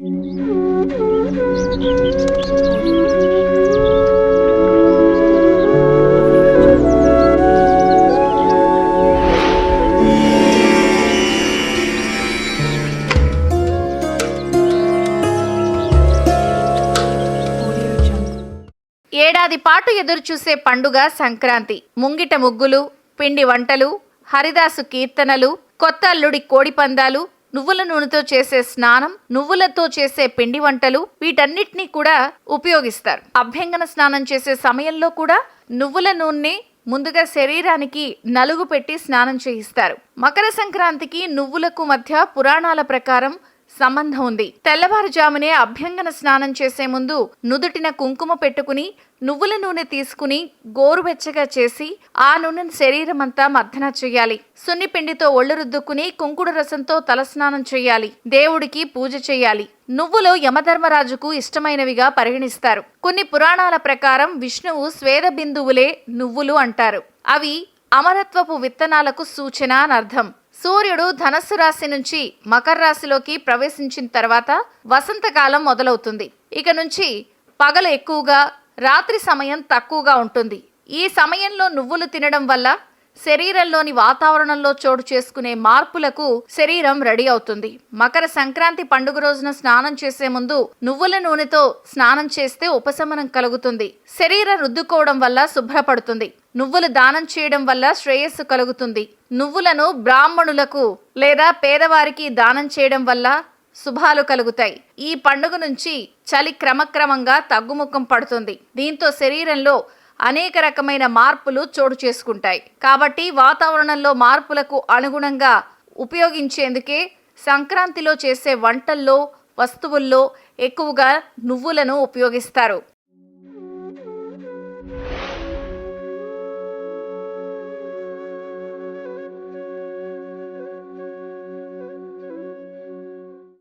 ఏడాది పాటు ఎదురుచూసే పండుగ సంక్రాంతి. ముంగిట ముగ్గులు, పిండి వంటలు, హరిదాసు కీర్తనలు, కొత్త అల్లుడి కోడి పందాలు, నువ్వుల నూనెతో చేసే స్నానం, నువ్వులతో చేసే పిండి వంటలు, వీటన్నిటినీ కూడా ఉపయోగిస్తారు. అభ్యంగన స్నానం చేసే సమయంలో కూడా నువ్వుల నూనె ముందుగా శరీరానికి నలుగు పెట్టి స్నానం చేయిస్తారు. మకర సంక్రాంతికి నువ్వులకు మధ్య పురాణాల ప్రకారం సంబంధం ఉంది. తెల్లవారుజామునే అభ్యంగన స్నానం చేసే ముందు నుదుటిన కుంకుమ పెట్టుకుని నువ్వుల నూనె తీసుకుని గోరువెచ్చగా చేసి ఆ నూనెను శరీరమంతా మర్దన చేయాలి. సున్నిపిండితో ఒళ్ళు రుద్దుకుని కుంకుడు రసంతో తలస్నానం చేయాలి. దేవుడికి పూజ చేయాలి. నువ్వులు యమధర్మరాజుకు ఇష్టమైనవిగా పరిగణిస్తారు. కొన్ని పురాణాల ప్రకారం విష్ణువు స్వేద బిందువులే నువ్వులు అంటారు. అవి అమరత్వపు విత్తనాలకు సూచన అని అర్థం. సూర్యుడు ధనస్సు రాశి నుంచి మకర రాశిలోకి ప్రవేశించిన తర్వాత వసంతకాలం మొదలవుతుంది. ఇక నుంచి పగలు ఎక్కువగా, రాత్రి సమయం తక్కువగా ఉంటుంది. ఈ సమయంలో నువ్వులు తినడం వల్ల శరీరంలోని వాతావరణంలో చోటు చేసుకునే మార్పులకు శరీరం రెడీ అవుతుంది. మకర సంక్రాంతి పండుగ రోజున స్నానం చేసే ముందు నువ్వుల నూనెతో స్నానం చేస్తే ఉపశమనం కలుగుతుంది. శరీరం రుద్దుకోవడం వల్ల శుభ్రపడుతుంది. నువ్వులు దానం చేయడం వల్ల శ్రేయస్సు కలుగుతుంది. నువ్వులను బ్రాహ్మణులకు లేదా పేదవారికి దానం చేయడం వల్ల శుభాలు కలుగుతాయి. ఈ పండుగ నుంచి చలి క్రమక్రమంగా తగ్గుముఖం పడుతుంది. దీంతో శరీరంలో అనేక రకమైన మార్పులు చోటు చేసుకుంటాయి. కాబట్టి వాతావరణంలో మార్పులకు అనుగుణంగా ఉపయోగించేందుకే సంక్రాంతిలో చేసే వంటల్లో, వస్తువుల్లో ఎక్కువగా నువ్వులను ఉపయోగిస్తారు.